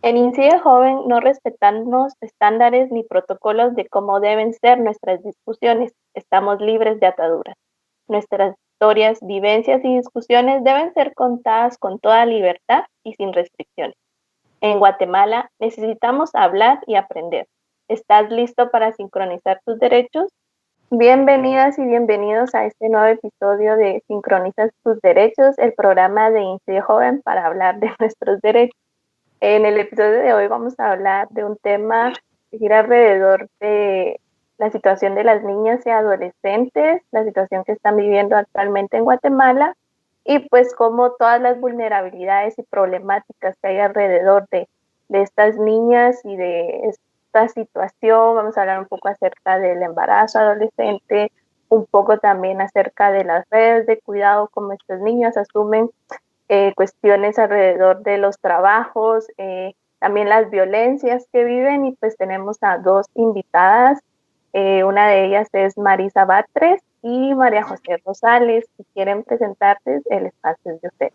En INCIDE Joven no respetamos estándares ni protocolos de cómo deben ser nuestras discusiones. Estamos libres de ataduras. Nuestras historias, vivencias y discusiones deben ser contadas con toda libertad y sin restricciones. En Guatemala necesitamos hablar y aprender. ¿Estás listo para sincronizar tus derechos? Bienvenidas y bienvenidos a este nuevo episodio de Sincronizas tus derechos, el programa de INCIDE Joven para hablar de nuestros derechos. En el episodio de hoy vamos a hablar de un tema que gira alrededor de la situación de las niñas y adolescentes, la situación que están viviendo actualmente en Guatemala y pues como todas las vulnerabilidades y problemáticas que hay alrededor de estas niñas y de esta situación. Vamos a hablar un poco acerca del embarazo adolescente, un poco también acerca de las redes de cuidado, como estas niñas asumen cuestiones alrededor de los trabajos, también las violencias que viven, y pues tenemos a dos invitadas. Una de ellas es Marisa Batres y María José Rosales. Si quieren presentarles, el espacio es de ustedes.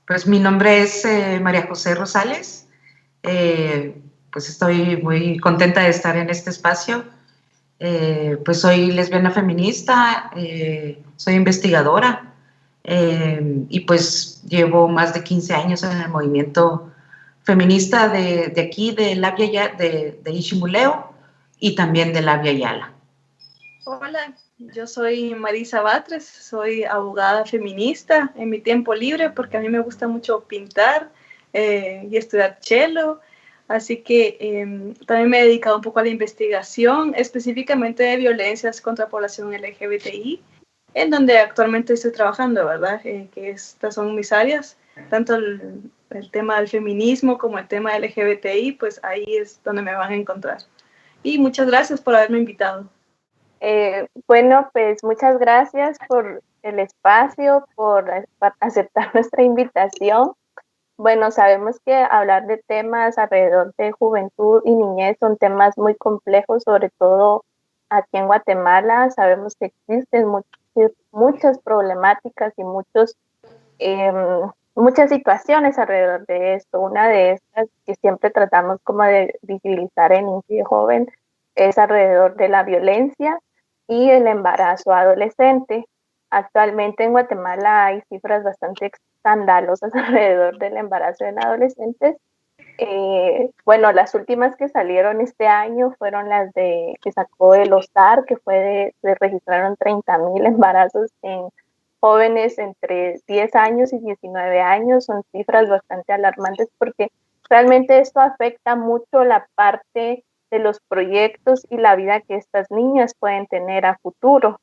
Pues mi nombre es María José Rosales. Pues estoy muy contenta de estar en este espacio. Pues soy lesbiana feminista, soy investigadora y pues llevo más de 15 años en el movimiento feminista de aquí, de Labia, de Ishimuleo y también de Labia Yala. Hola, yo soy Marisa Batres, soy abogada feminista en mi tiempo libre porque a mí me gusta mucho pintar y estudiar cello, así que también me he dedicado un poco a la investigación, específicamente de violencias contra la población LGBTI, en donde actualmente estoy trabajando, ¿verdad? Que estas son mis áreas, tanto el tema del feminismo como el tema LGBTI, pues ahí es donde me van a encontrar. Y muchas gracias por haberme invitado. Bueno, pues muchas gracias por el espacio, por aceptar nuestra invitación. Bueno, sabemos que hablar de temas alrededor de juventud y niñez son temas muy complejos, sobre todo aquí en Guatemala. Sabemos que existen muchas problemáticas y muchas situaciones alrededor de esto. Una de estas que siempre tratamos como de visibilizar en INCIDE Joven es alrededor de la violencia y el embarazo adolescente. Actualmente en Guatemala hay cifras bastante escandalosas alrededor del embarazo en adolescentes. Bueno, las últimas que salieron este año fueron las que sacó el OSAR, que se registraron 30,000 embarazos en jóvenes entre 10 años y 19 años. Son cifras bastante alarmantes porque realmente esto afecta mucho la parte de los proyectos y la vida que estas niñas pueden tener a futuro.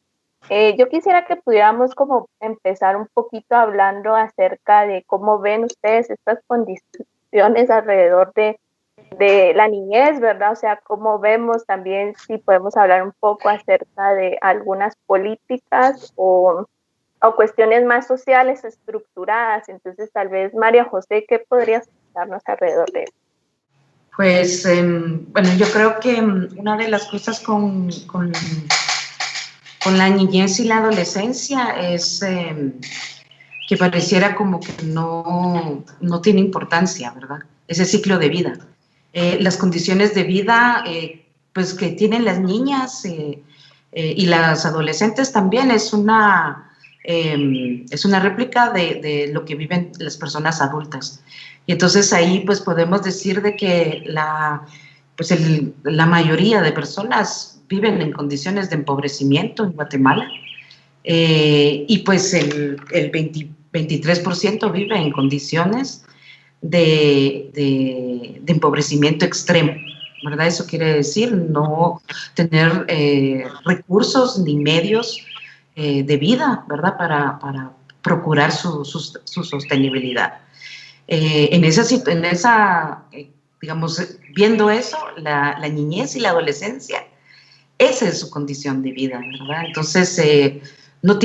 Yo quisiera que pudiéramos como empezar un poquito hablando acerca de cómo ven ustedes estas condiciones alrededor de la niñez, ¿verdad? O sea, cómo vemos también, si podemos hablar un poco acerca de algunas políticas o cuestiones más sociales estructuradas. Entonces, tal vez, María José, ¿qué podrías darnos alrededor de eso? Pues, bueno, yo creo que una de las cosas con la niñez y la adolescencia es que pareciera como que no tiene importancia, ¿verdad? Ese ciclo de vida. Las condiciones de vida pues que tienen las niñas y las adolescentes también es una réplica de lo que viven las personas adultas. Y entonces ahí pues podemos decir de que la mayoría de personas viven en condiciones de empobrecimiento en Guatemala y pues el 23% vive en condiciones de empobrecimiento extremo, ¿verdad? Eso quiere decir no tener recursos ni medios de vida, ¿verdad? Para procurar su sostenibilidad. Digamos, viendo eso, la niñez y la adolescencia, esa es su condición de vida, ¿verdad? Entonces, no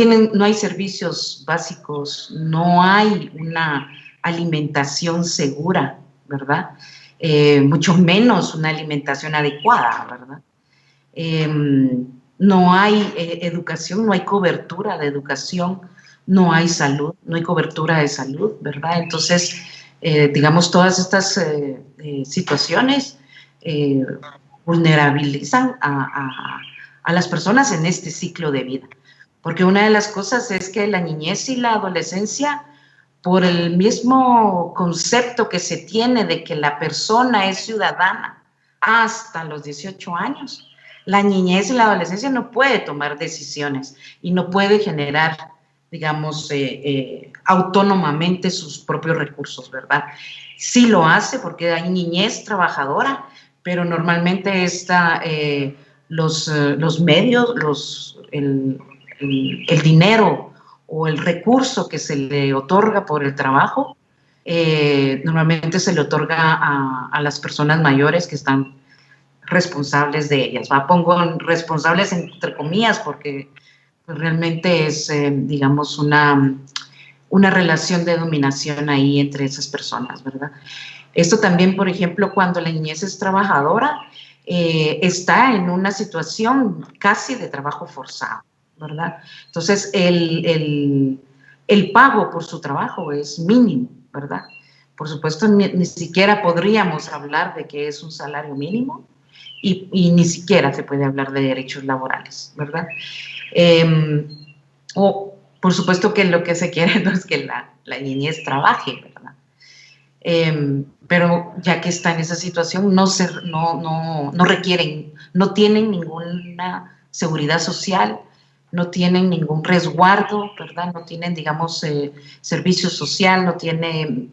hay servicios básicos, no hay una alimentación segura, ¿verdad? Mucho menos una alimentación adecuada, ¿verdad? No hay educación, no hay cobertura de educación, no hay salud, no hay cobertura de salud, ¿verdad? Entonces, digamos, todas estas situaciones vulnerabilizan a las personas en este ciclo de vida. Porque una de las cosas es que la niñez y la adolescencia, por el mismo concepto que se tiene de que la persona es ciudadana hasta los 18 años, la niñez y la adolescencia no puede tomar decisiones y no puede generar, digamos, autónomamente sus propios recursos, ¿verdad? Sí lo hace porque hay niñez trabajadora, pero normalmente los medios, el dinero o el recurso que se le otorga por el trabajo, normalmente se le otorga a las personas mayores que están responsables de ellas. Pongo responsables entre comillas porque pues, realmente es, digamos, una relación de dominación ahí entre esas personas, ¿verdad? Esto también, por ejemplo, cuando la niñez es trabajadora, está en una situación casi de trabajo forzado, ¿verdad? Entonces, el pago por su trabajo es mínimo, ¿verdad? Por supuesto, ni siquiera podríamos hablar de que es un salario mínimo y ni siquiera se puede hablar de derechos laborales, ¿verdad? O, por supuesto, que lo que se quiere no es que la niñez trabaje, ¿verdad? Pero ya que está en esa situación, no requieren, no tienen ninguna seguridad social, no tienen ningún resguardo, ¿verdad? No tienen, digamos, servicio social, no tienen,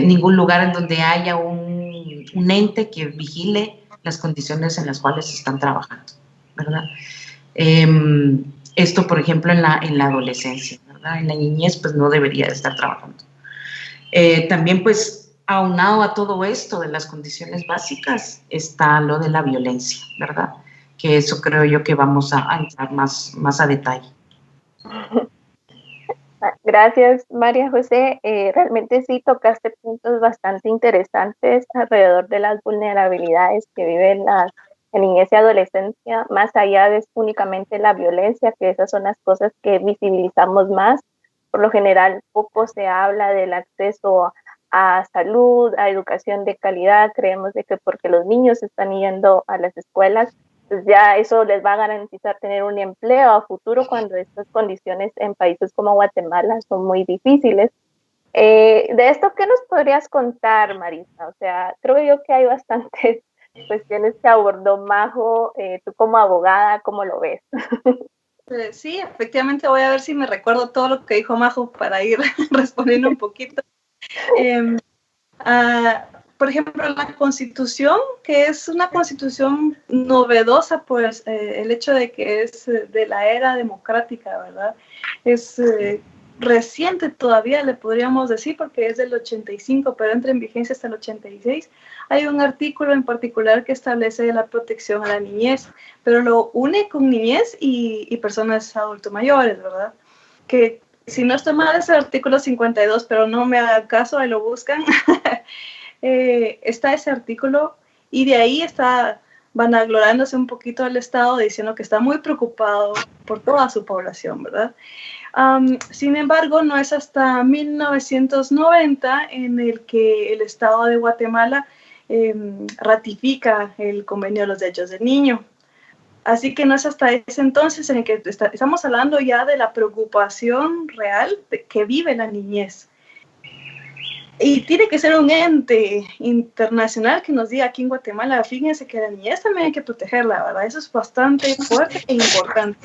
ningún lugar en donde haya un ente que vigile las condiciones en las cuales están trabajando, ¿verdad? Esto, por ejemplo, en la adolescencia, ¿verdad? En la niñez, pues no debería de estar trabajando. También, pues, aunado a todo esto de las condiciones básicas, está lo de la violencia, ¿verdad? Que eso creo yo que vamos a entrar más a detalle. Gracias, María José. Realmente sí tocaste puntos bastante interesantes alrededor de las vulnerabilidades que viven la niñez y adolescencia, más allá de únicamente la violencia, que esas son las cosas que visibilizamos más. Por lo general, poco se habla del acceso a salud, a educación de calidad. Creemos de que porque los niños están yendo a las escuelas, pues ya eso les va a garantizar tener un empleo a futuro cuando estas condiciones en países como Guatemala son muy difíciles. De esto, ¿qué nos podrías contar, Marisa? O sea, creo yo que hay bastantes cuestiones que abordó Majo. Tú como abogada, ¿cómo lo ves? Sí, efectivamente voy a ver si me recuerdo todo lo que dijo Majo para ir respondiendo un poquito. Por ejemplo, la Constitución, que es una Constitución novedosa, pues el hecho de que es de la era democrática, ¿verdad? Es reciente todavía, le podríamos decir, porque es del 85, pero entra en vigencia hasta el 86. Hay un artículo en particular que establece la protección a la niñez, pero lo une con niñez y personas adultos mayores, ¿verdad? Que si no estoy mal es el artículo 52, pero no me hagan caso, ahí lo buscan. Está ese artículo y de ahí está vanaglorándose un poquito el Estado diciendo que está muy preocupado por toda su población, ¿verdad? Sin embargo, no es hasta 1990 en el que el Estado de Guatemala ratifica el Convenio de los Derechos del Niño. Así que no es hasta ese entonces en el que estamos hablando ya de la preocupación real que vive la niñez. Y tiene que ser un ente internacional que nos diga aquí en Guatemala, fíjense que la niñez también hay que protegerla, ¿verdad? Eso es bastante fuerte e importante.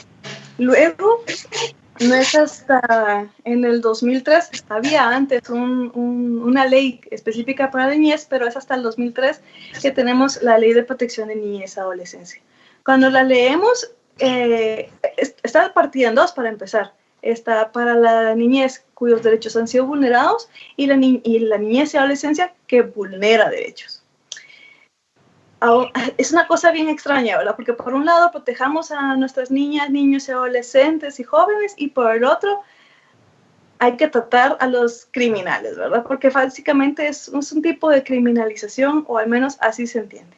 Luego, no es hasta en el 2003, había antes una ley específica para la niñez, pero es hasta el 2003 que tenemos la Ley de Protección de Niñez y Adolescencia. Cuando la leemos, está partida en dos para empezar. Está para la niñez cuyos derechos han sido vulnerados y la niñez y adolescencia que vulnera derechos. Es una cosa bien extraña, ¿verdad? Porque por un lado protejamos a nuestras niñas, niños y adolescentes y jóvenes y por el otro hay que tratar a los criminales, ¿verdad? Porque básicamente es un tipo de criminalización, o al menos así se entiende.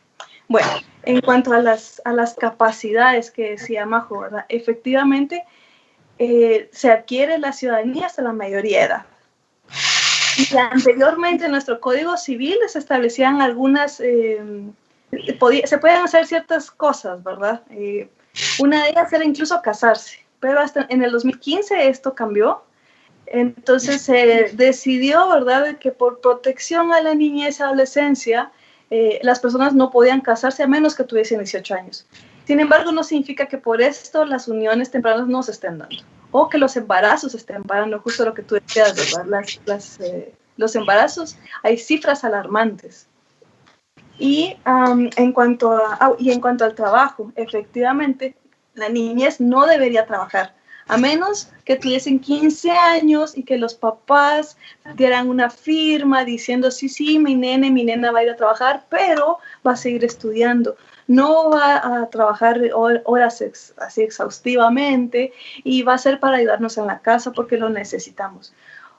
Bueno, en cuanto a las capacidades que decía Majo, ¿verdad? Efectivamente, se adquiere la ciudadanía hasta la mayoría de edad. Y anteriormente en nuestro Código Civil se establecían algunas, se podían hacer ciertas cosas, ¿verdad? Una de ellas era incluso casarse, pero hasta en el 2015 esto cambió. Entonces se decidió, ¿verdad?, que por protección a la niñez y adolescencia, las personas no podían casarse a menos que tuviesen 18 años. Sin embargo, no significa que por esto las uniones tempranas no se estén dando, o que los embarazos se estén parando, justo lo que tú decías, ¿verdad? Los embarazos, hay cifras alarmantes. Y en cuanto al trabajo, efectivamente, la niñez no debería trabajar, a menos que tuviesen 15 años y que los papás dieran una firma diciendo, sí, mi nena va a ir a trabajar, pero va a seguir estudiando. No va a trabajar horas así exhaustivamente y va a ser para ayudarnos en la casa porque lo necesitamos.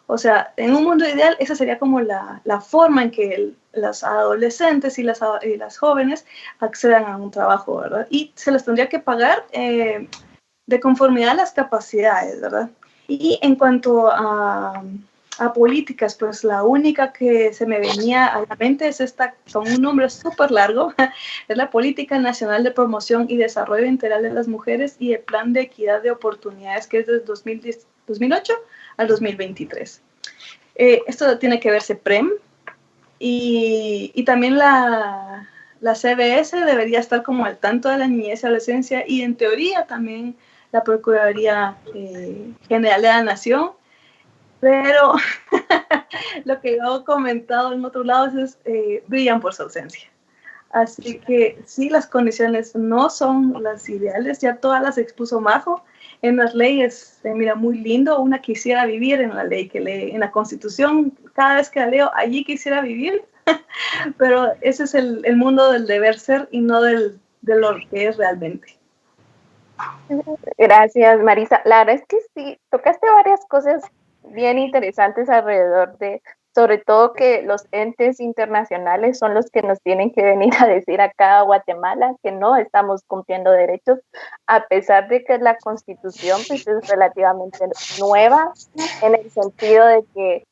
O sea, en un mundo ideal, esa sería como la forma en que los adolescentes y las jóvenes accedan a un trabajo, ¿verdad? Y se les tendría que pagar de conformidad a las capacidades, ¿verdad? Y en cuanto a políticas, pues la única que se me venía a la mente es esta, con un nombre súper largo, es la Política Nacional de Promoción y Desarrollo Integral de las Mujeres y el Plan de Equidad de Oportunidades, que es desde 2008 al 2023. Esto tiene que verse PREM y también la CBS debería estar como al tanto de la niñez y adolescencia, y en teoría también la Procuraduría General de la Nación, pero lo que yo he comentado en otros lados es brillan por su ausencia. Así que sí, las condiciones no son las ideales, ya todas las expuso Majo. En las leyes, mira, muy lindo, una quisiera vivir en la ley, en la Constitución, cada vez que la leo, allí quisiera vivir, pero ese es el mundo del deber ser y no de lo que es realmente. Gracias, Marisa. La verdad es que sí, tocaste varias cosas bien interesantes alrededor de, sobre todo que los entes internacionales son los que nos tienen que venir a decir acá a Guatemala que no estamos cumpliendo derechos, a pesar de que la Constitución pues, es relativamente nueva, en el sentido de que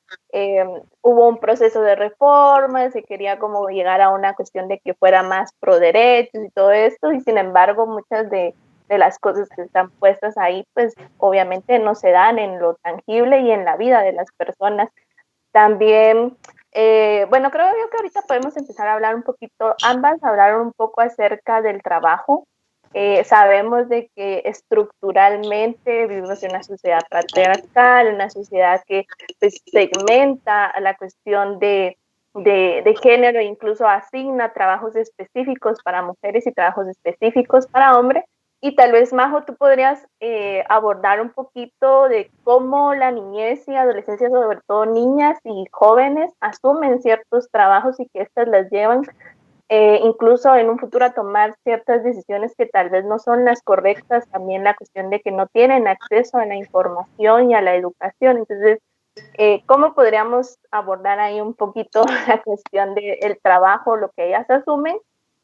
hubo un proceso de reforma, se quería como llegar a una cuestión de que fuera más pro derechos y todo esto, y sin embargo muchas de las cosas que están puestas ahí, pues obviamente no se dan en lo tangible y en la vida de las personas. También, bueno, creo yo que ahorita podemos empezar a hablar un poquito, ambas hablaron un poco acerca del trabajo. Sabemos de que estructuralmente vivimos en una sociedad patriarcal, una sociedad que pues, segmenta la cuestión de género, incluso asigna trabajos específicos para mujeres y trabajos específicos para hombres. Y tal vez, Majo, tú podrías abordar un poquito de cómo la niñez y adolescencia, sobre todo niñas y jóvenes, asumen ciertos trabajos y que éstas las llevan incluso en un futuro a tomar ciertas decisiones que tal vez no son las correctas. También la cuestión de que no tienen acceso a la información y a la educación. Entonces, ¿cómo podríamos abordar ahí un poquito la cuestión del trabajo, lo que ellas asumen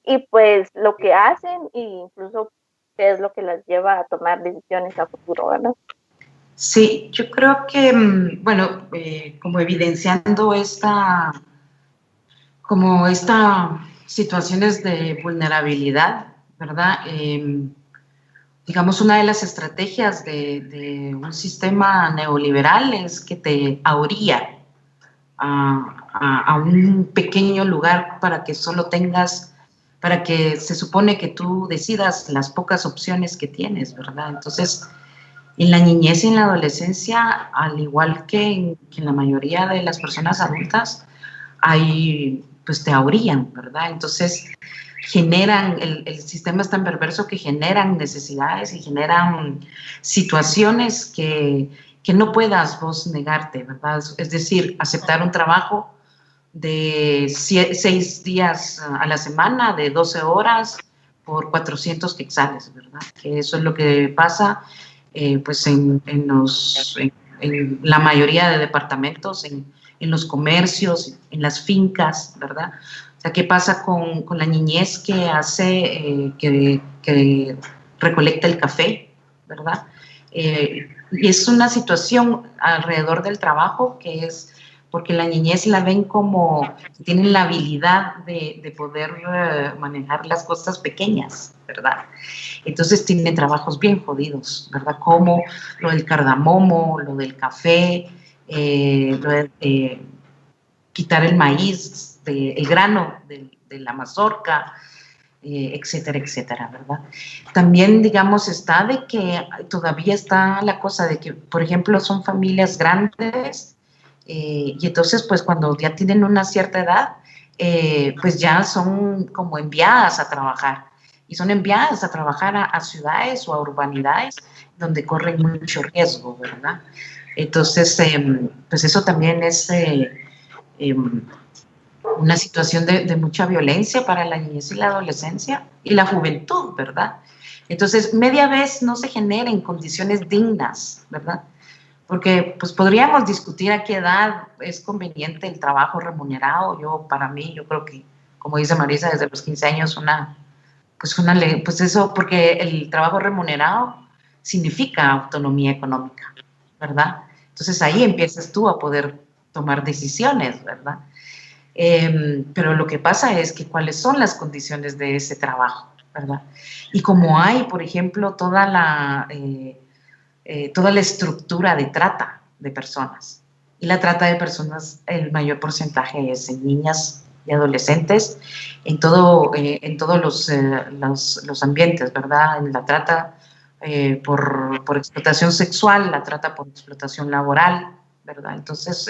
y pues lo que hacen e incluso qué es lo que las lleva a tomar decisiones a futuro, ¿verdad? Sí, yo creo que, bueno, como evidenciando situaciones de vulnerabilidad, ¿verdad? Digamos, una de las estrategias de un sistema neoliberal es que te ahorilla a un pequeño lugar para que solo tengas, para que se supone que tú decidas las pocas opciones que tienes, ¿verdad? Entonces, en la niñez y en la adolescencia, al igual que en la mayoría de las personas adultas, pues te ahorillan, ¿verdad? Entonces, el sistema es tan perverso que generan necesidades y generan situaciones que no puedas vos negarte, ¿verdad? Es decir, aceptar un trabajo de 6 días a la semana, de 12 horas, por 400 quetzales, ¿verdad? Que eso es lo que pasa pues en la mayoría de departamentos, en los comercios, en las fincas, ¿verdad? O sea, ¿qué pasa con la niñez que hace, que recolecta el café, ¿verdad? Y es una situación alrededor del trabajo que es porque la niñez la ven como que tienen la habilidad de poder manejar las cosas pequeñas, ¿verdad? Entonces tienen trabajos bien jodidos, ¿verdad? Como lo del cardamomo, lo del café, lo de quitar el maíz, el grano de la mazorca, etcétera, etcétera, ¿verdad? También, digamos, está de que todavía está la cosa de que, por ejemplo, son familias grandes y entonces, pues, cuando ya tienen una cierta edad, pues ya son como enviadas a trabajar y son enviadas a trabajar a ciudades o a urbanidades donde corren mucho riesgo, ¿verdad? Entonces, pues eso también es una situación de mucha violencia para la niñez y la adolescencia y la juventud, ¿verdad? Entonces, media vez no se genera en condiciones dignas, ¿verdad? Porque pues podríamos discutir a qué edad es conveniente el trabajo remunerado. Para mí, yo creo que, como dice Marisa, desde los 15 años pues eso, porque el trabajo remunerado significa autonomía económica, ¿verdad? Entonces ahí empiezas tú a poder tomar decisiones, ¿verdad? Pero lo que pasa es que cuáles son las condiciones de ese trabajo, ¿verdad? Y como hay, por ejemplo, toda la estructura de trata de personas. Y la trata de personas, el mayor porcentaje es en niñas y adolescentes, en todos los ambientes, ¿verdad? En la trata por explotación sexual, la trata por explotación laboral, ¿verdad? Entonces,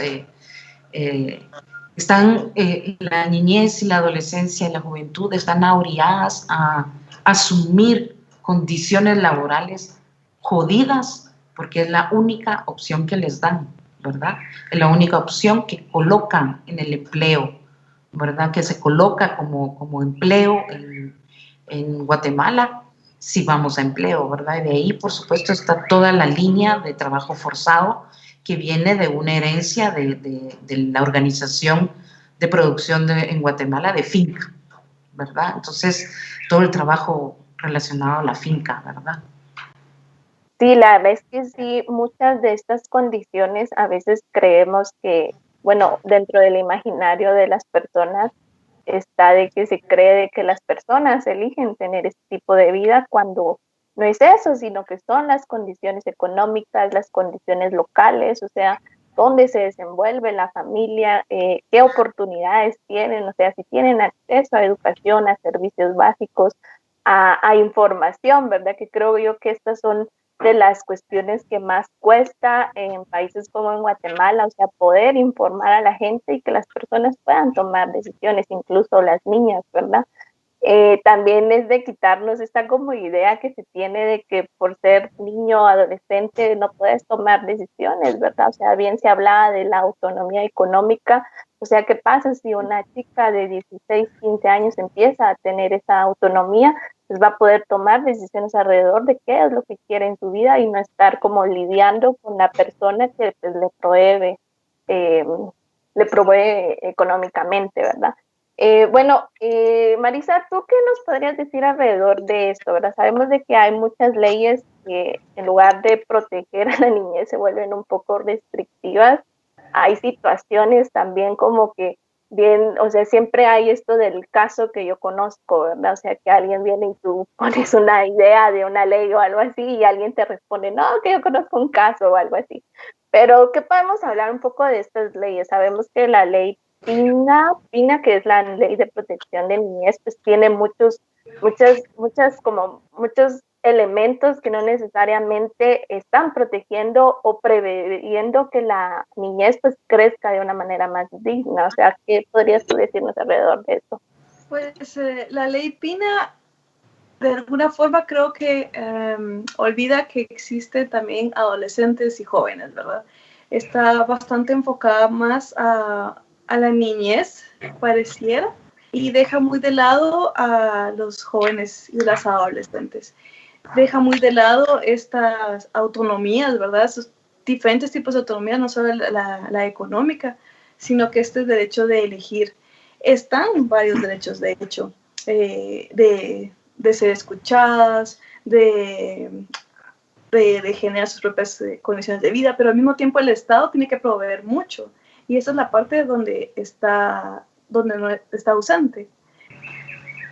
la niñez y la adolescencia y la juventud están aurilladas a asumir condiciones laborales jodidas porque es la única opción que les dan, ¿verdad? Es la única opción que colocan en el empleo, ¿verdad? Que se coloca como empleo en Guatemala, si vamos a empleo, ¿verdad? Y de ahí, por supuesto, está toda la línea de trabajo forzado que viene de una herencia de la organización de producción en Guatemala de finca, ¿verdad? Entonces, todo el trabajo relacionado a la finca, ¿verdad? Sí, la verdad es que sí, muchas de estas condiciones a veces creemos que, bueno, dentro del imaginario de las personas está de que se cree de que las personas eligen tener este tipo de vida cuando no es eso, sino que son las condiciones económicas, las condiciones locales, o sea, dónde se desenvuelve la familia, qué oportunidades tienen, o sea, si tienen acceso a educación, a servicios básicos, a información, ¿verdad? Que creo yo que estas son de las cuestiones que más cuesta en países como en Guatemala, o sea, poder informar a la gente y que las personas puedan tomar decisiones, incluso las niñas, ¿verdad? También es de quitarnos esta como idea que se tiene de que por ser niño o adolescente no puedes tomar decisiones, ¿verdad? O sea, bien se hablaba de la autonomía económica, o sea, ¿qué pasa si una chica de 16, 15 años empieza a tener esa autonomía? Pues va a poder tomar decisiones alrededor de qué es lo que quiere en su vida y no estar como lidiando con la persona que pues, eh, le provee económicamente, ¿verdad? Bueno, Marisa, ¿tú qué nos podrías decir alrededor de esto, verdad? Sabemos de que hay muchas leyes que en lugar de proteger a la niñez se vuelven un poco restrictivas. Hay situaciones también como que bien, o sea, siempre hay esto del caso que yo conozco, ¿verdad? O sea, que alguien viene y tú pones una idea de una ley o algo así y alguien te responde, no, que yo conozco un caso o algo así. Pero, ¿qué podemos hablar un poco de estas leyes? Sabemos que la ley PINA, que es la ley de protección de niñez, pues tiene muchos elementos que no necesariamente están protegiendo o preveyendo que la niñez pues crezca de una manera más digna. O sea, ¿qué podrías tú decirnos alrededor de eso? Pues la ley PINA de alguna forma creo que olvida que existen también adolescentes y jóvenes, ¿verdad? Está bastante enfocada más a la niñez, pareciera, y deja muy de lado a los jóvenes y las adolescentes. Deja muy de lado estas autonomías, ¿verdad? Esos diferentes tipos de autonomías, no solo la económica, sino que este derecho de elegir. Están varios derechos, de hecho, de ser escuchadas, de generar sus propias condiciones de vida, pero al mismo tiempo el Estado tiene que proveer mucho. y esa es la parte donde no está ausente.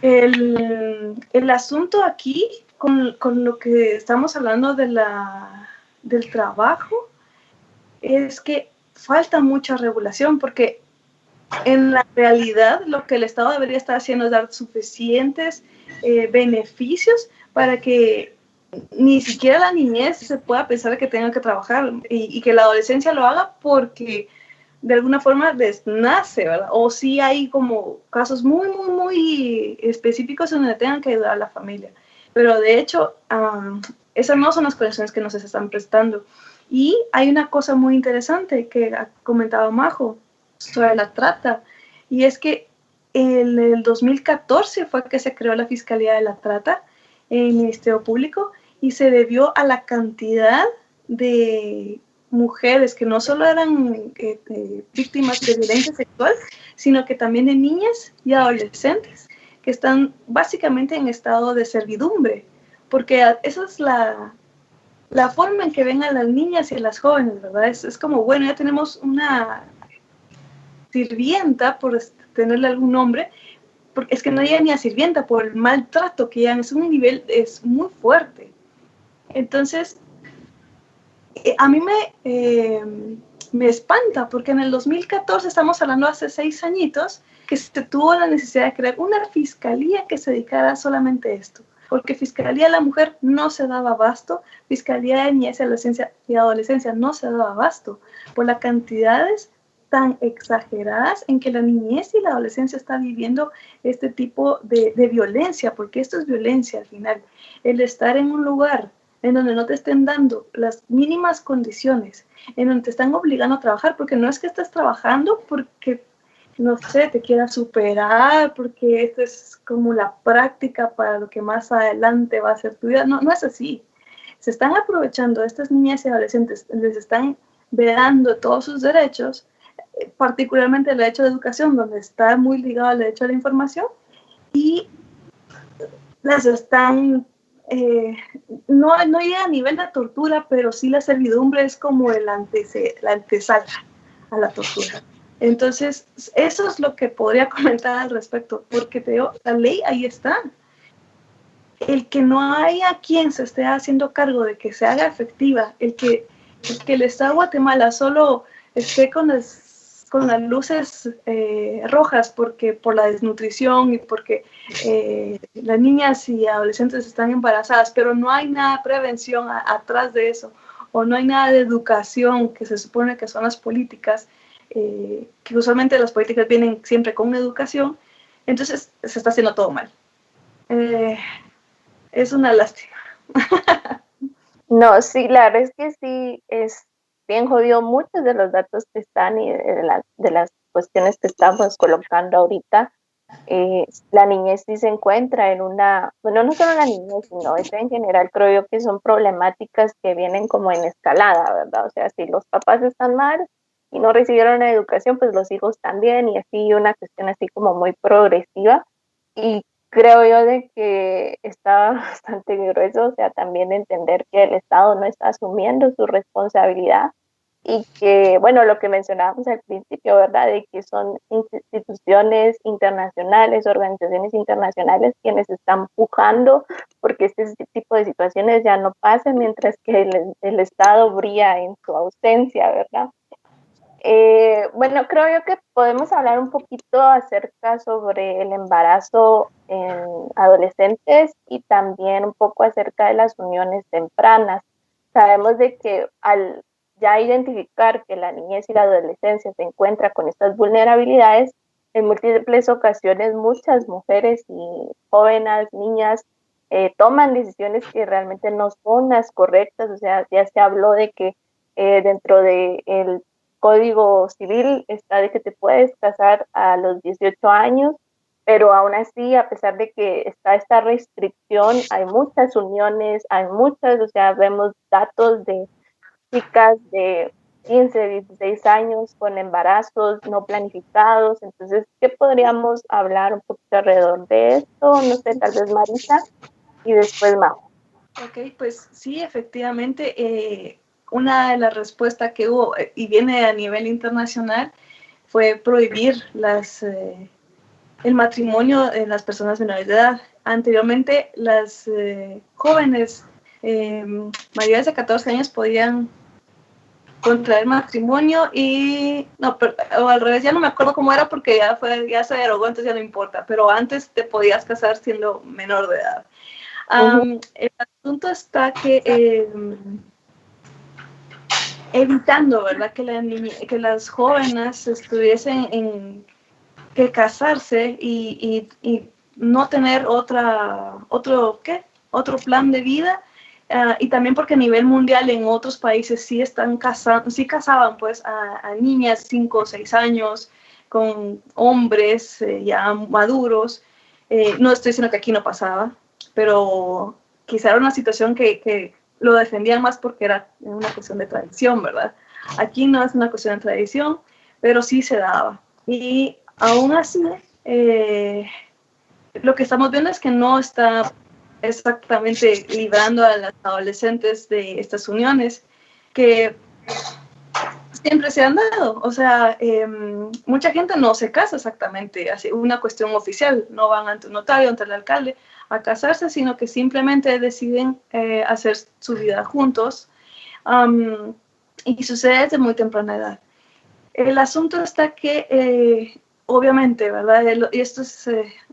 El asunto aquí, con lo que estamos hablando del trabajo, es que falta mucha regulación, porque en la realidad lo que el Estado debería estar haciendo es dar suficientes beneficios para que ni siquiera la niñez se pueda pensar que tenga que trabajar, y que la adolescencia lo haga porque de alguna forma les nace, ¿verdad? O sí hay como casos muy, muy, muy específicos en donde tengan que ayudar a la familia. Pero de hecho, esas no son las condiciones que nos están prestando. Y hay una cosa muy interesante que ha comentado Majo sobre la trata, y es que en el 2014 fue que se creó la Fiscalía de la Trata en el Ministerio Público, y se debió a la cantidad de mujeres que no solo eran víctimas de violencia sexual, sino que también de niñas y adolescentes que están básicamente en estado de servidumbre, porque esa es la forma en que ven a las niñas y a las jóvenes, ¿verdad? Es como, bueno, ya tenemos una sirvienta, por tenerle algún nombre, porque es que no llega ni a sirvienta por el maltrato que ya es un nivel, es muy fuerte. Entonces, a mí me espanta, porque en el 2014, estamos hablando hace 6 añitos, que se tuvo la necesidad de crear una fiscalía que se dedicara solamente a esto, porque Fiscalía de la Mujer no se daba abasto, Fiscalía de Niñez y Adolescencia no se daba abasto, por las cantidades tan exageradas en que la niñez y la adolescencia está viviendo este tipo de violencia, porque esto es violencia al final. El estar en un lugar en donde no te estén dando las mínimas condiciones, en donde te están obligando a trabajar, porque no es que estés trabajando porque, no sé, te quieras superar, porque esto es como la práctica para lo que más adelante va a ser tu vida. No, no es así. Se están aprovechando de estas niñas y adolescentes, les están vedando todos sus derechos, particularmente el derecho de educación, donde está muy ligado al derecho a la información, y las están, no llega a nivel de tortura, pero sí la servidumbre es como la antesala a la tortura. Entonces, eso es lo que podría comentar al respecto, porque te digo, la ley ahí está. El que no haya quien se esté haciendo cargo de que se haga efectiva, el que el Estado de Guatemala solo esté con las luces rojas por la desnutrición y porque las niñas y adolescentes están embarazadas, pero no hay nada de prevención atrás de eso, o no hay nada de educación, que se supone que son las políticas, que usualmente las políticas vienen siempre con educación. Entonces se está haciendo todo mal. Es una lástima. No, sí, la verdad es que sí, es bien jodido muchos de los datos que están y de las cuestiones que estamos colocando ahorita. La niñez sí se encuentra en bueno, no solo la niñez, sino eso en general creo yo que son problemáticas que vienen como en escalada, ¿verdad? O sea, si los papás están mal y no recibieron la educación, pues los hijos también, y así una cuestión así como muy progresiva. Y creo yo de que está bastante grueso, o sea, también entender que el Estado no está asumiendo su responsabilidad, y que, bueno, lo que mencionábamos al principio, ¿verdad? De que son instituciones internacionales, organizaciones internacionales quienes están pujando porque este tipo de situaciones ya no pasen, mientras que el Estado brilla en su ausencia, ¿verdad? Bueno, creo yo que podemos hablar un poquito acerca sobre el embarazo en adolescentes y también un poco acerca de las uniones tempranas. Sabemos de que al ya identificar que la niñez y la adolescencia se encuentra con estas vulnerabilidades, en múltiples ocasiones muchas mujeres y jóvenes, niñas, toman decisiones que realmente no son las correctas. O sea, ya se habló de que dentro del Código Civil está de que te puedes casar a los 18 años, pero aún así, a pesar de que está esta restricción, hay muchas uniones, o sea, vemos datos de chicas de 15, 16 años con embarazos no planificados. Entonces, ¿qué podríamos hablar un poquito alrededor de esto? No sé, tal vez Marisa y después Mau. Ok, pues sí, efectivamente, una de las respuestas que hubo, y viene a nivel internacional, fue prohibir el matrimonio de las personas menores de edad. Anteriormente, las jóvenes mayores de 14 años podían contraer matrimonio o al revés, ya no me acuerdo cómo era porque ya se derogó, entonces ya no importa, pero antes te podías casar siendo menor de edad. El asunto está que evitando, ¿verdad?, que las jóvenes estuviesen en que casarse y no tener otro plan de vida, y también porque a nivel mundial en otros países sí casaban pues a niñas 5 o 6 años con hombres ya maduros. No estoy diciendo que aquí no pasaba, pero quizá era una situación que lo defendían más porque era una cuestión de tradición, ¿verdad? Aquí no es una cuestión de tradición, pero sí se daba. Y aún así, lo que estamos viendo es que no está exactamente librando a las adolescentes de estas uniones que siempre se han dado. O sea, mucha gente no se casa exactamente, así una cuestión oficial, no van ante un notario, ante el alcalde a casarse, sino que simplemente deciden hacer su vida juntos, y sucede desde muy temprana edad. El asunto está que, obviamente, ¿verdad? Y esto es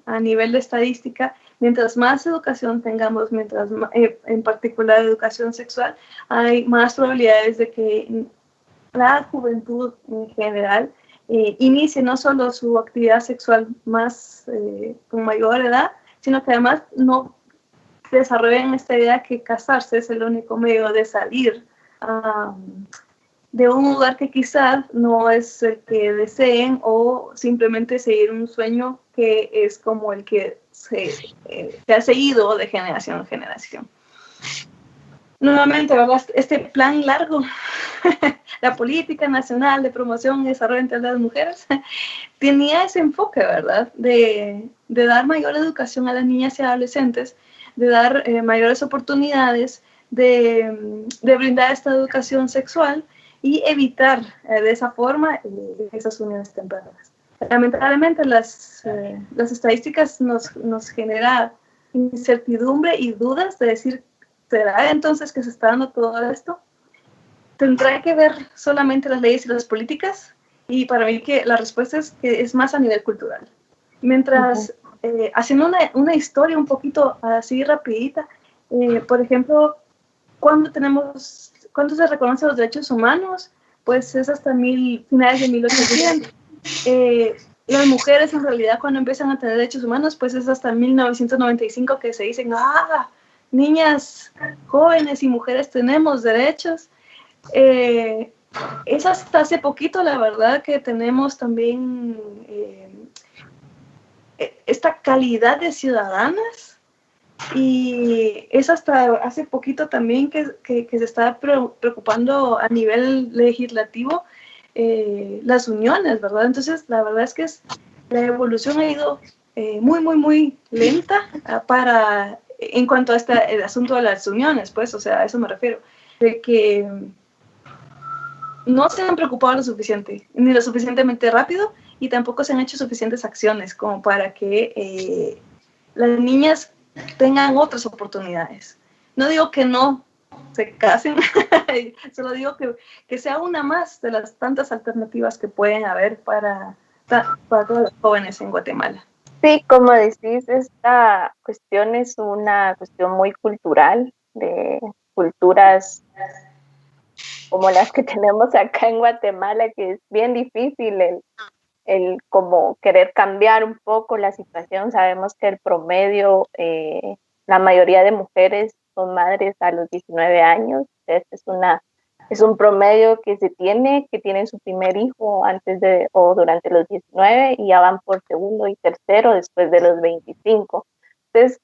a nivel de estadística, mientras más educación tengamos, en particular educación sexual, hay más probabilidades de que la juventud en general inicie no solo su actividad sexual con mayor edad, sino que además no desarrollen esta idea que casarse es el único medio de salir de un lugar que quizás no es el que deseen, o simplemente seguir un sueño que es como el que se ha seguido de generación en generación. Nuevamente, ¿verdad? Este plan largo, la política nacional de promoción y desarrollo integral de las mujeres, tenía ese enfoque, ¿verdad? De dar mayor educación a las niñas y adolescentes, de dar mayores oportunidades, de brindar esta educación sexual y evitar de esa forma esas uniones tempranas. Lamentablemente las estadísticas nos generan incertidumbre y dudas de decir, ¿será entonces que se está dando todo esto? ¿Tendrá que ver solamente las leyes y las políticas? Y para mí que la respuesta es que es más a nivel cultural. Mientras, haciendo una historia un poquito así rapidita, por ejemplo, cuando se reconocen los derechos humanos, pues es hasta finales de 1800. Las mujeres en realidad cuando empiezan a tener derechos humanos, pues es hasta 1995 que se dicen, niñas, jóvenes y mujeres tenemos derechos. Es hasta hace poquito, la verdad, que tenemos también esta calidad de ciudadanas, y es hasta hace poquito también que se está preocupando a nivel legislativo las uniones, ¿verdad? Entonces, la verdad es que la evolución ha ido muy, muy, muy lenta en cuanto a el asunto de las uniones, pues, o sea, a eso me refiero, de que no se han preocupado lo suficiente, ni lo suficientemente rápido, y tampoco se han hecho suficientes acciones como para que las niñas tengan otras oportunidades. No digo que no se casen, solo digo que sea una más de las tantas alternativas que pueden haber para todos los jóvenes en Guatemala. Sí, como decís, esta cuestión es una cuestión muy cultural, de culturas como las que tenemos acá en Guatemala, que es bien difícil el como querer cambiar un poco la situación. Sabemos que el promedio, la mayoría de mujeres son madres a los 19 años. Es un promedio que tienen su primer hijo antes o durante los 19, y ya van por segundo y tercero después de los 25. Entonces,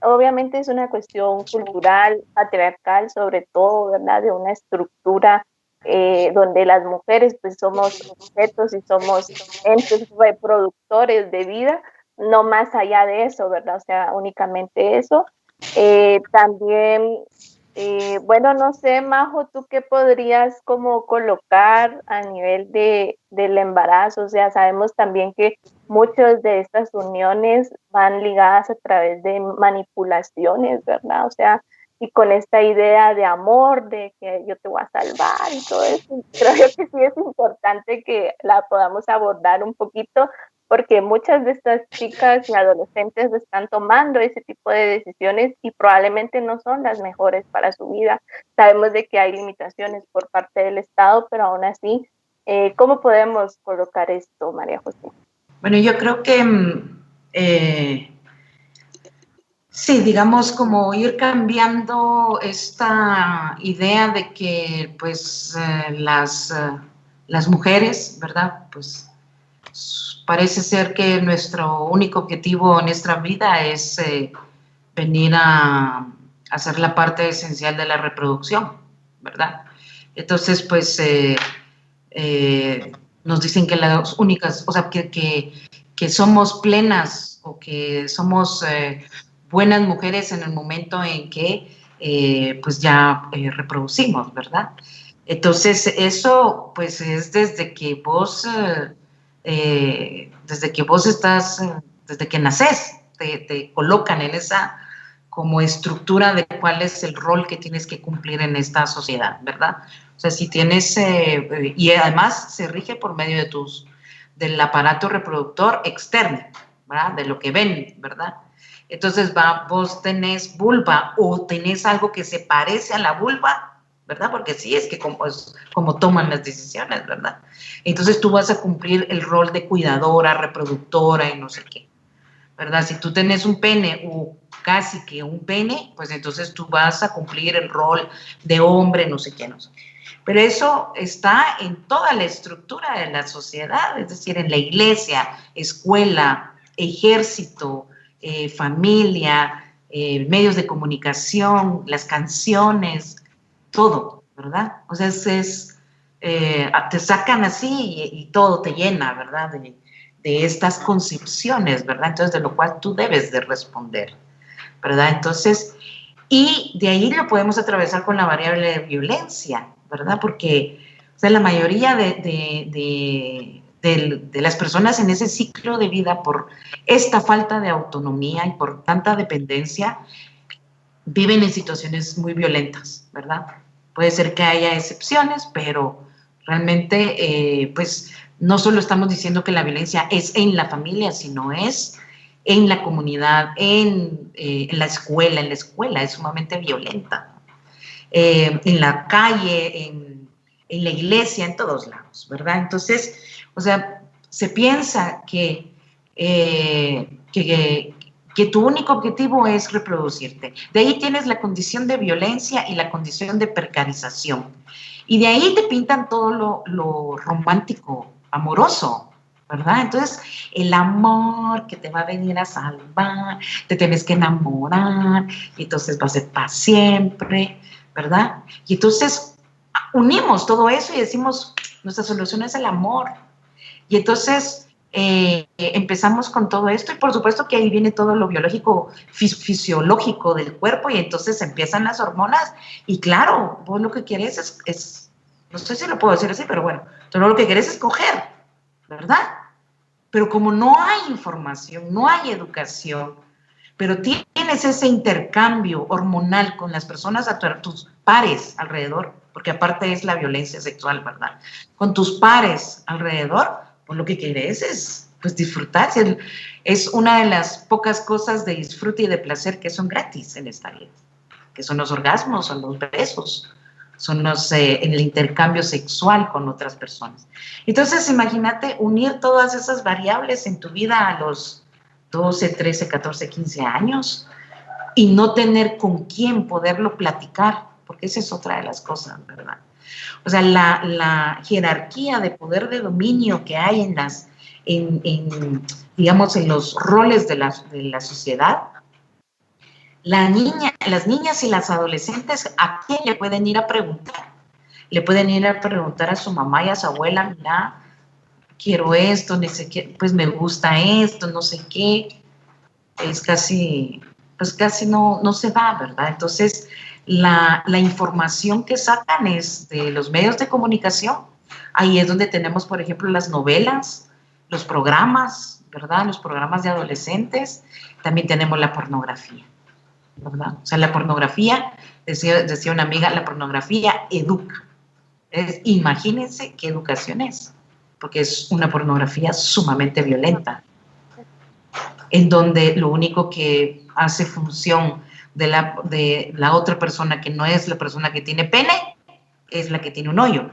obviamente es una cuestión cultural, patriarcal, sobre todo, ¿verdad? De una estructura donde las mujeres pues somos objetos y somos entes reproductores de vida, no más allá de eso, ¿verdad? O sea, únicamente eso. También Bueno, no sé, Majo, ¿tú qué podrías como colocar a nivel del embarazo? O sea, sabemos también que muchas de estas uniones van ligadas a través de manipulaciones, ¿verdad? O sea, y con esta idea de amor, de que yo te voy a salvar y todo eso. Creo yo que sí es importante que la podamos abordar un poquito porque muchas de estas chicas y adolescentes están tomando ese tipo de decisiones y probablemente no son las mejores para su vida. Sabemos de que hay limitaciones por parte del Estado, pero aún así, ¿cómo podemos colocar esto, María José? Bueno, yo creo que sí, digamos como ir cambiando esta idea de que pues las mujeres, ¿verdad? Pues parece ser que nuestro único objetivo en nuestra vida es venir a hacer la parte esencial de la reproducción, ¿verdad? Entonces, pues nos dicen que las únicas, o sea, que somos plenas o que somos buenas mujeres en el momento en que pues ya reproducimos, ¿verdad? Entonces, eso pues es desde que vos estás, desde que naces, te colocan en esa como estructura de cuál es el rol que tienes que cumplir en esta sociedad, ¿verdad? O sea, si tienes, y además se rige por medio del aparato reproductor externo, ¿verdad? De lo que ven, ¿verdad? Entonces, vos tenés vulva o tenés algo que se parece a la vulva, ¿verdad? Porque sí, es que como toman las decisiones, ¿verdad? Entonces tú vas a cumplir el rol de cuidadora, reproductora y no sé qué, ¿verdad? Si tú tenés un pene o casi que un pene, pues entonces tú vas a cumplir el rol de hombre, no sé qué, no sé qué. Pero eso está en toda la estructura de la sociedad, es decir, en la iglesia, escuela, ejército, familia, medios de comunicación, las canciones, todo, ¿verdad? O sea, te sacan así y todo te llena, ¿verdad? De estas concepciones, ¿verdad? Entonces, de lo cual tú debes de responder, ¿verdad? Entonces, y de ahí lo podemos atravesar con la variable de violencia, ¿verdad? Porque, o sea, la mayoría de las personas en ese ciclo de vida, por esta falta de autonomía y por tanta dependencia, viven en situaciones muy violentas, ¿verdad? Puede ser que haya excepciones, pero realmente, pues, no solo estamos diciendo que la violencia es en la familia, sino es en la comunidad, en la escuela. En la escuela es sumamente violenta. En la calle, en la iglesia, en todos lados, ¿verdad? Entonces, o sea, se piensa que tu único objetivo es reproducirte. De ahí tienes la condición de violencia y la condición de precarización. Y de ahí te pintan todo lo romántico, amoroso, ¿verdad? Entonces, el amor que te va a venir a salvar, te tienes que enamorar, y entonces va a ser para siempre, ¿verdad? Y entonces unimos todo eso y decimos, nuestra solución es el amor. Y entonces empezamos con todo esto y por supuesto que ahí viene todo lo biológico, fisiológico del cuerpo y entonces empiezan las hormonas y claro, vos lo que quieres es no sé si lo puedo decir así, pero bueno, tú lo que quieres es coger, ¿verdad? Pero como no hay información, no hay educación, pero tienes ese intercambio hormonal con las personas tus pares alrededor, porque aparte es la violencia sexual, ¿verdad? Con tus pares alrededor, pues lo que quieres es pues disfrutar. Es una de las pocas cosas de disfrute y de placer que son gratis en esta vida, que son los orgasmos, son los besos, son el intercambio sexual con otras personas. Entonces, imagínate unir todas esas variables en tu vida a los 12, 13, 14, 15 años y no tener con quién poderlo platicar, porque esa es otra de las cosas, ¿verdad? O sea, la jerarquía de poder de dominio que hay digamos, en los roles de la sociedad, las niñas y las adolescentes, ¿a quién le pueden ir a preguntar? Le pueden ir a preguntar a su mamá y a su abuela, mira, quiero esto, no sé qué, pues me gusta esto, no sé qué. Es casi no se va, ¿verdad? Entonces, la información que sacan es de los medios de comunicación. Ahí es donde tenemos, por ejemplo, las novelas, los programas, ¿verdad? Los programas de adolescentes. También tenemos la pornografía, ¿verdad? O sea, la pornografía, decía una amiga, la pornografía educa. Imagínense qué educación es, porque es una pornografía sumamente violenta, en donde lo único que hace función de la otra persona, que no es la persona que tiene pene, es la que tiene un hoyo.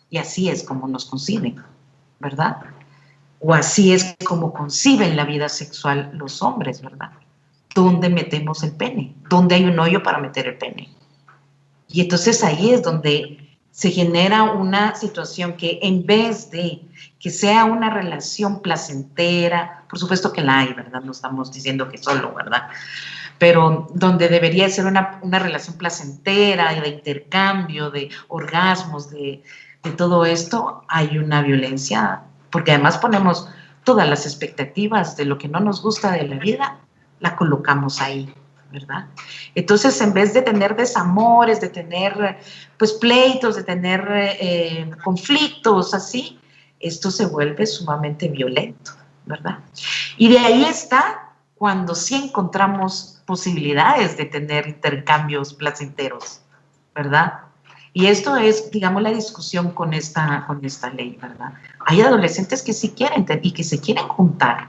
Y así es como nos conciben, ¿verdad? O así es como conciben la vida sexual los hombres, ¿verdad? ¿Dónde metemos el pene? ¿Dónde hay un hoyo para meter el pene? Y entonces ahí es donde se genera una situación que, en vez de que sea una relación placentera, por supuesto que la hay, ¿verdad? No estamos diciendo que solo, ¿verdad? Pero donde debería ser una relación placentera, de intercambio, de orgasmos, de todo esto, hay una violencia, porque además ponemos todas las expectativas de lo que no nos gusta de la vida, la colocamos ahí, ¿verdad? Entonces, en vez de tener desamores, de tener pues pleitos, de tener conflictos así, esto se vuelve sumamente violento, ¿verdad? Y de ahí está cuando sí encontramos posibilidades de tener intercambios placenteros, ¿verdad? Y esto es, digamos, la discusión con esta ley, ¿verdad? Hay adolescentes que sí quieren y que se quieren juntar,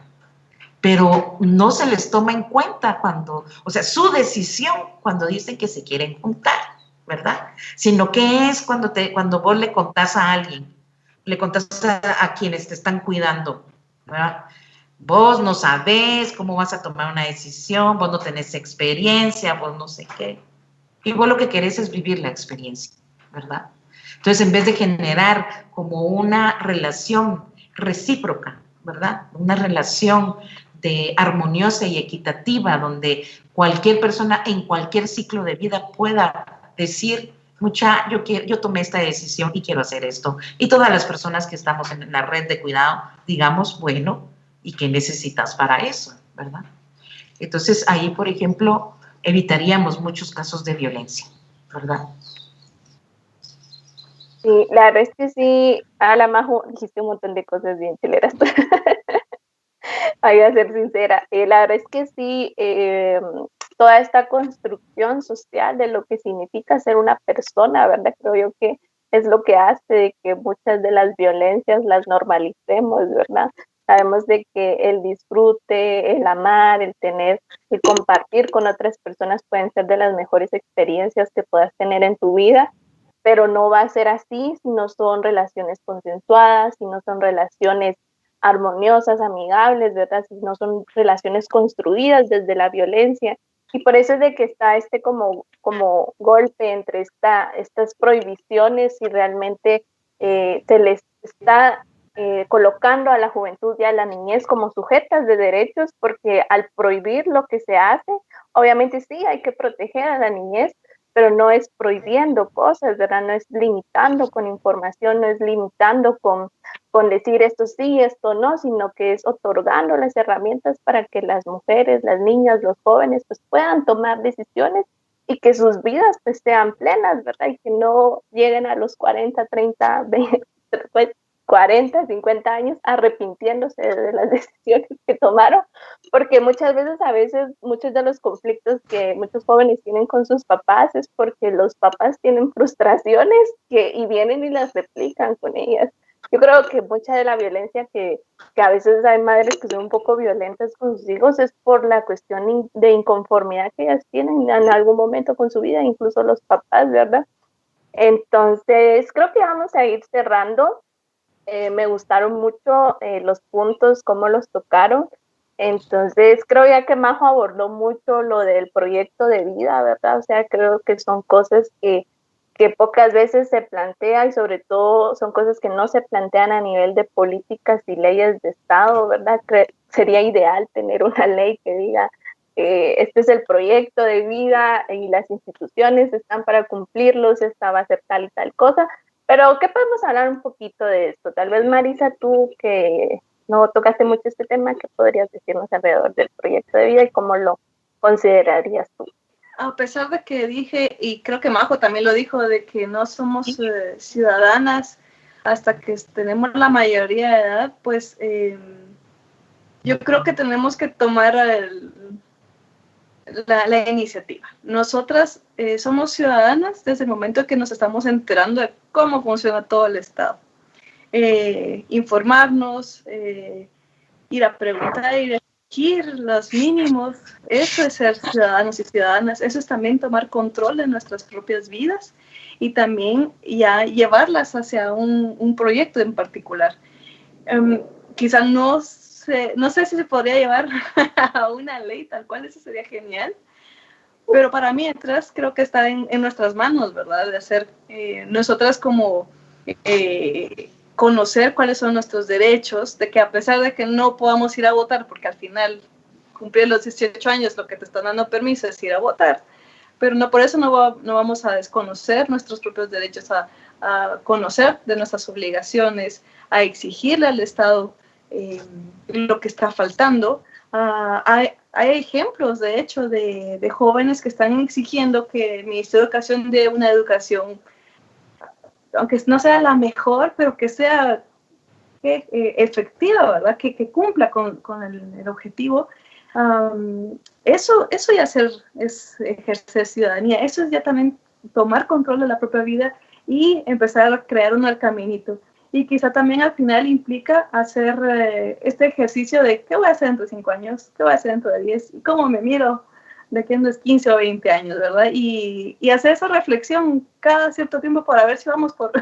pero no se les toma en cuenta cuando, o sea, su decisión cuando dicen que se quieren juntar, ¿verdad? Sino que es cuando vos le contás a alguien, le contás a quienes te están cuidando, ¿verdad? Vos no sabés cómo vas a tomar una decisión, vos no tenés experiencia, vos no sé qué. Y vos lo que querés es vivir la experiencia, ¿verdad? Entonces, en vez de generar como una relación recíproca, ¿verdad? Una relación armoniosa y equitativa, donde cualquier persona en cualquier ciclo de vida pueda decir, yo tomé esta decisión y quiero hacer esto. Y todas las personas que estamos en la red de cuidado, digamos, bueno, ¿y qué necesitas para eso? ¿Verdad? Entonces, ahí, por ejemplo, evitaríamos muchos casos de violencia, ¿verdad? Sí, la verdad es que sí, a la Majo dijiste un montón de cosas bien chileras. Voy a ser sincera. La verdad es que sí, toda esta construcción social de lo que significa ser una persona, ¿verdad? Creo yo que es lo que hace de que muchas de las violencias las normalicemos, ¿verdad? Sabemos de que el disfrute, el amar, el tener, el compartir con otras personas pueden ser de las mejores experiencias que puedas tener en tu vida, pero no va a ser así si no son relaciones consensuadas, si no son relaciones armoniosas, amigables, ¿verdad? Si no son relaciones construidas desde la violencia. Y por eso es de que está este como golpe entre estas prohibiciones y realmente se les está colocando a la juventud y a la niñez como sujetas de derechos, porque al prohibir lo que se hace, obviamente sí hay que proteger a la niñez, pero no es prohibiendo cosas, ¿verdad? No es limitando con información, no es limitando con decir esto sí, esto no, sino que es otorgando las herramientas para que las mujeres, las niñas, los jóvenes pues puedan tomar decisiones y que sus vidas pues sean plenas, ¿verdad? Y que no lleguen a los 40, 30, 20, 40, 50 años arrepintiéndose de las decisiones que tomaron, porque muchas veces, muchos de los conflictos que muchos jóvenes tienen con sus papás es porque los papás tienen frustraciones y vienen y las replican con ellas. Yo creo que mucha de la violencia que a veces hay madres que son un poco violentas con sus hijos es por la cuestión de inconformidad que ellas tienen en algún momento con su vida, incluso los papás, ¿verdad? Entonces, creo que vamos a ir cerrando. Me gustaron mucho los puntos, cómo los tocaron. Entonces, creo ya que Majo abordó mucho lo del proyecto de vida, ¿verdad? O sea, creo que son cosas que pocas veces se plantea y sobre todo son cosas que no se plantean a nivel de políticas y leyes de Estado, ¿verdad? Sería ideal tener una ley que diga, este es el proyecto de vida y las instituciones están para cumplirlos, esta va a ser tal y tal cosa. Pero, ¿qué podemos hablar un poquito de esto? Tal vez, Marisa, tú que no tocaste mucho este tema, ¿qué podrías decirnos alrededor del proyecto de vida y cómo lo considerarías tú? a pesar de que dije, y creo que Majo también lo dijo, de que no somos ciudadanas hasta que tenemos la mayoría de edad, pues yo creo que tenemos que tomar la iniciativa. Nosotras somos ciudadanas desde el momento que nos estamos enterando de cómo funciona todo el Estado. Informarnos, ir a preguntar, ir a exigir los mínimos. Eso es ser ciudadanos y ciudadanas. Eso es también tomar control de nuestras propias vidas y también ya llevarlas hacia un proyecto en particular. Quizá no sé si se podría llevar a una ley tal cual, eso sería genial, pero para mí atrás creo que está en nuestras manos, ¿verdad? De hacer nosotras como conocer cuáles son nuestros derechos, de que a pesar de que no podamos ir a votar, porque al final cumplir los 18 años lo que te están dando permiso es ir a votar, pero no por eso no vamos a desconocer nuestros propios derechos, a conocer de nuestras obligaciones, a exigirle al Estado lo que está faltando. Hay ejemplos, de hecho, de jóvenes que están exigiendo que el Ministerio de Educación dé una educación, aunque no sea la mejor, pero que sea efectiva, ¿verdad? Que cumpla con el objetivo. Eso ya es ejercer ciudadanía, eso es ya también tomar control de la propia vida y empezar a crear un caminito. Y quizá también al final implica hacer este ejercicio de qué voy a hacer dentro de 5 años, qué voy a hacer dentro de 10, y cómo me miro de aquí en los 15 o 20 años, ¿verdad? Y hacer esa reflexión cada cierto tiempo para ver si vamos por,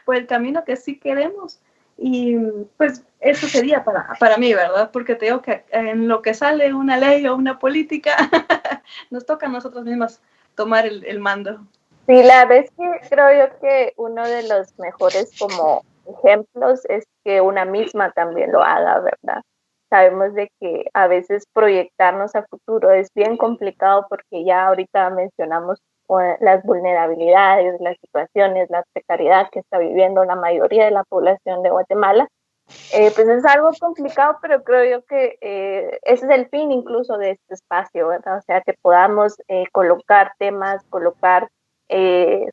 por el camino que sí queremos. Y pues eso sería para mí, ¿verdad? Porque te digo que en lo que sale una ley o una política, nos toca a nosotros mismos tomar el mando. Sí, la verdad es que creo yo que uno de los mejores como ejemplos es que una misma también lo haga, ¿verdad? Sabemos de que a veces proyectarnos a futuro es bien complicado porque ya ahorita mencionamos las vulnerabilidades, las situaciones, la precariedad que está viviendo la mayoría de la población de Guatemala. Pues es algo complicado, pero creo yo que ese es el fin incluso de este espacio, ¿verdad? O sea, que podamos colocar temas, colocar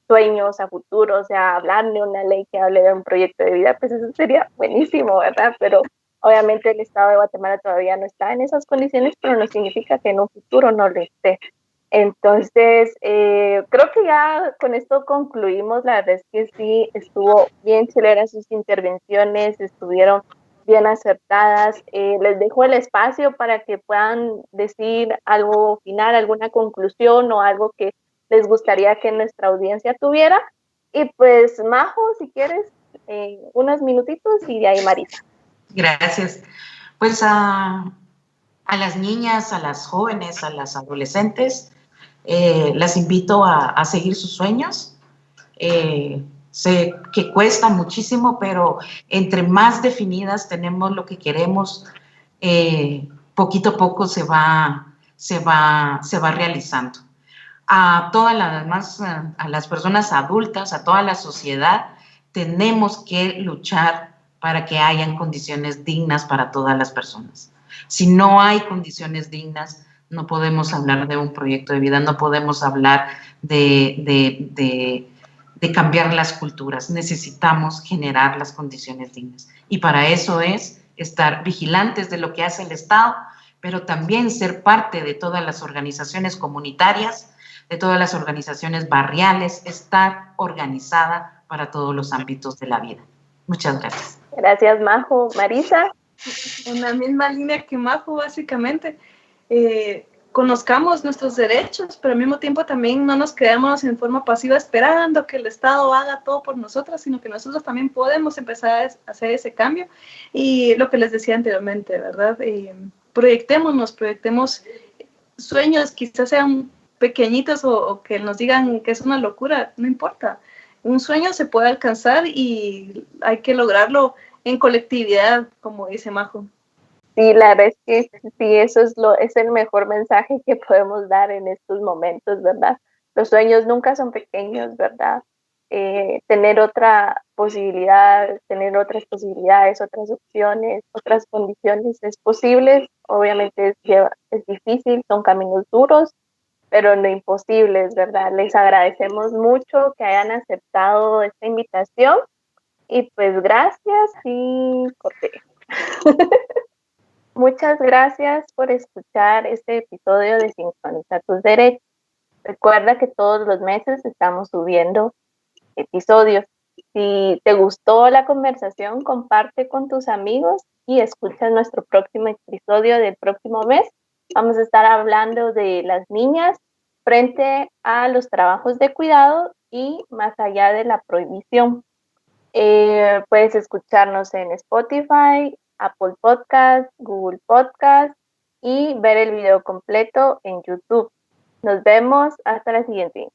sueños a futuro, o sea, hablar de una ley que hable de un proyecto de vida, pues eso sería buenísimo, ¿verdad? Pero obviamente el Estado de Guatemala todavía no está en esas condiciones, pero no significa que en un futuro no lo esté. Entonces, creo que ya con esto concluimos. La verdad es que sí, estuvo bien chévere sus intervenciones, estuvieron bien acertadas. Les dejo el espacio para que puedan decir algo final, alguna conclusión o algo que les gustaría que nuestra audiencia tuviera. Y pues, Majo, si quieres, unos minutitos y de ahí Marisa. Gracias. Pues a las niñas, a las jóvenes, a las adolescentes, las invito a seguir sus sueños. Sé que cuesta muchísimo, pero entre más definidas tenemos lo que queremos, poquito a poco se va realizando. A todas las demás, a las personas adultas, a toda la sociedad, tenemos que luchar para que hayan condiciones dignas para todas las personas. Si no hay condiciones dignas, no podemos hablar de un proyecto de vida, no podemos hablar de cambiar las culturas. Necesitamos generar las condiciones dignas. Y para eso es estar vigilantes de lo que hace el Estado, pero también ser parte de todas las organizaciones comunitarias, de todas las organizaciones barriales, estar organizada para todos los ámbitos de la vida. Muchas gracias. Gracias, Majo. Marisa. En la misma línea que Majo, básicamente, conozcamos nuestros derechos, pero al mismo tiempo también no nos quedemos en forma pasiva esperando que el Estado haga todo por nosotras, sino que nosotros también podemos empezar a hacer ese cambio. Y lo que les decía anteriormente, ¿verdad? Proyectemos sueños, quizás sean pequeñitos o que nos digan que es una locura, no importa. Un sueño se puede alcanzar y hay que lograrlo en colectividad, como dice Majo. Sí, la verdad es que sí, eso es el mejor mensaje que podemos dar en estos momentos, ¿verdad? Los sueños nunca son pequeños, ¿verdad? Tener otra posibilidad, tener otras posibilidades, otras opciones, otras condiciones es posible. Obviamente es difícil, son caminos duros, pero no imposibles, ¿verdad? Les agradecemos mucho que hayan aceptado esta invitación y pues gracias y corté. Muchas gracias por escuchar este episodio de Sincroniza tus derechos. Recuerda que todos los meses estamos subiendo episodios. Si te gustó la conversación, comparte con tus amigos y escucha nuestro próximo episodio del próximo mes. Vamos a estar hablando de las niñas frente a los trabajos de cuidado y más allá de la prohibición. Puedes escucharnos en Spotify, Apple Podcast, Google Podcast y ver el video completo en YouTube. Nos vemos hasta la siguiente.